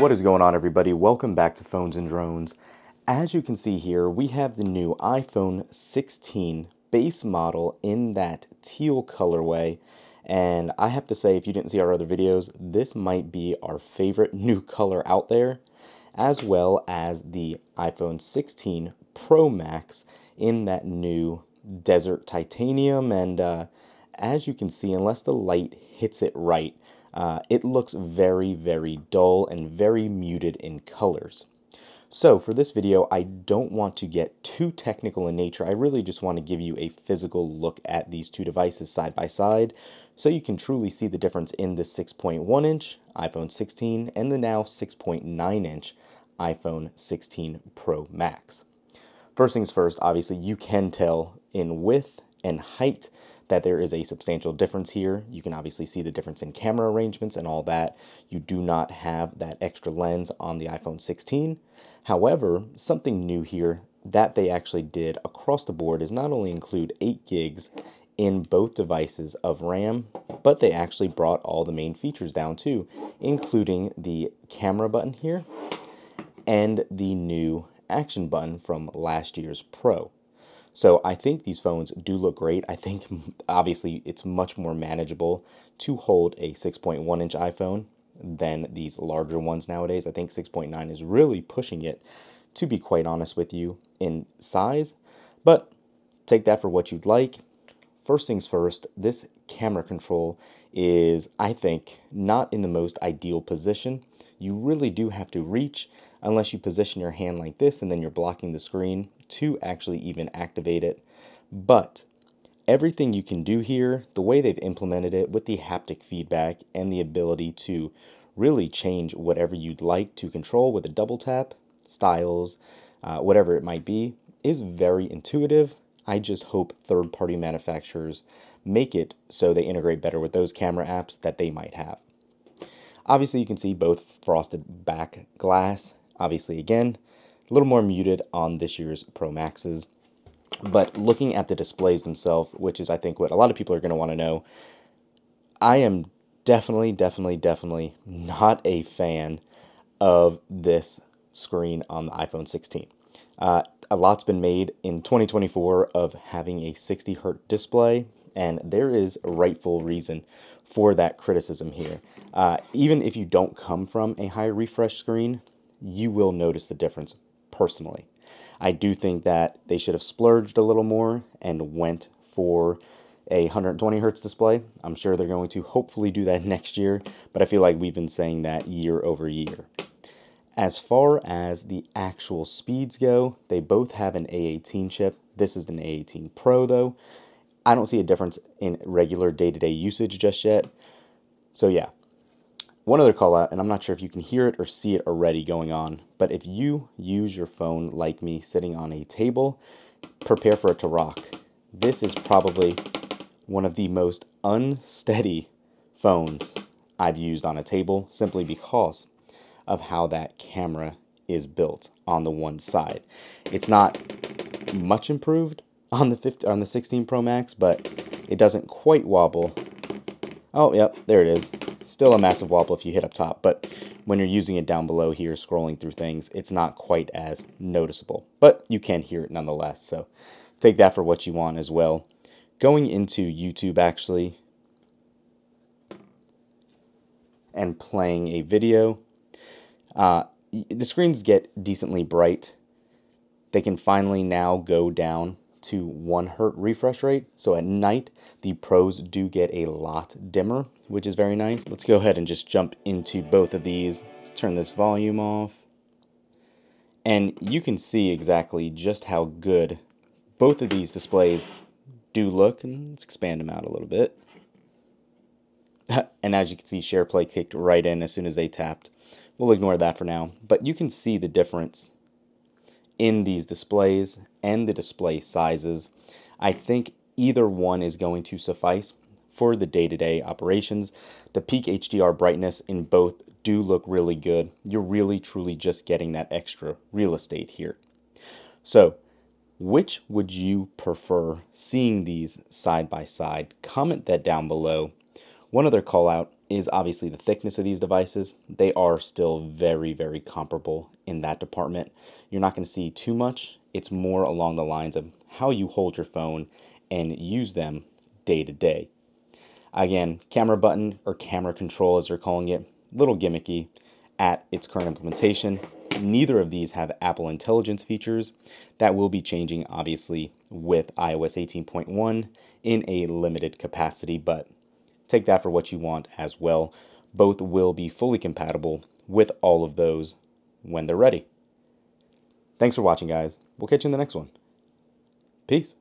What is going on, everybody? Welcome back to Phones and Drones. As you can see here, we have the new iPhone 16 base model in that teal colorway. And I have to say, if you didn't see our other videos, this might be our favorite new color out there, as well as the iPhone 16 Pro Max in that new desert titanium. And as you can see, unless the light hits it right, it looks very, very dull and very muted in colors. So for this video, I don't want to get too technical in nature. I really just want to give you a physical look at these two devices side by side so you can truly see the difference in the 6.1-inch iPhone 16 and the now 6.9-inch iPhone 16 Pro Max. First things first, obviously you can tell in width and height that there is a substantial difference here. You can obviously see the difference in camera arrangements and all that. You do not have that extra lens on the iPhone 16. However, something new here that they actually did across the board is not only include 8 gigs in both devices of RAM, but they actually brought all the main features down too, including the camera button here and the new action button from last year's Pro. So I think these phones do look great. I think obviously it's much more manageable to hold a 6.1-inch iPhone than these larger ones nowadays. I think 6.9 is really pushing it, to be quite honest with you, in size. But take that for what you'd like. First things first, this camera control is, I think, not in the most ideal position. You really do have to reach unless you position your hand like this and then you're blocking the screen to actually even activate it. But everything you can do here, the way they've implemented it with the haptic feedback and the ability to really change whatever you'd like to control with a double tap, styles, whatever it might be, is very intuitive. I just hope third-party manufacturers make it so they integrate better with those camera apps that they might have. Obviously, you can see both frosted back glass. Obviously, again, a little more muted on this year's Pro Maxes. But looking at the displays themselves, which is, I think, what a lot of people are going to want to know, I am definitely not a fan of this screen on the iPhone 16. A lot's been made in 2024 of having a 60 Hz display, and there is a rightful reason for that criticism here. Even if you don't come from a high refresh screen, you will notice the difference personally. I do think that they should have splurged a little more and went for a 120 Hz display. I'm sure they're going to hopefully do that next year, but I feel like we've been saying that year over year. As far as the actual speeds go, they both have an A18 chip. This is an A18 Pro though. I don't see a difference in regular day-to-day usage just yet. So yeah. One other call out, and I'm not sure if you can hear it or see it already going on, but if you use your phone like me sitting on a table, prepare for it to rock. This is probably one of the most unsteady phones I've used on a table simply because of how that camera is built on the one side. It's not much improved on the 16 Pro Max, but it doesn't quite wobble. Oh, yep, there it is. Still a massive wobble if you hit up top, but when you're using it down below here, scrolling through things, it's not quite as noticeable, but you can hear it nonetheless, so take that for what you want as well. Going into YouTube, actually, and playing a video, the screens get decently bright. They can finally now go down to 1 Hz refresh rate. So at night, the Pros do get a lot dimmer, which is very nice. Let's go ahead and just jump into both of these. Let's turn this volume off. And you can see exactly just how good both of these displays do look. And let's expand them out a little bit. And as you can see, SharePlay kicked right in as soon as they tapped. We'll ignore that for now. But you can see the difference in these displays and the display sizes. I think either one is going to suffice for the day-to-day operations. The peak HDR brightness in both do look really good. You're really truly just getting that extra real estate here. So which would you prefer seeing these side by side? Comment that down below. One other call out, is obviously the thickness of these devices. They are still very, very comparable in that department. You're not going to see too much. It's more along the lines of how you hold your phone and use them day to day. Again, camera button or camera control as they're calling it, little gimmicky at its current implementation. Neither of these have Apple Intelligence features. That will be changing obviously with iOS 18.1 in a limited capacity, but take that for what you want as well. Both will be fully compatible with all of those when they're ready. Thanks for watching, guys. We'll catch you in the next one. Peace.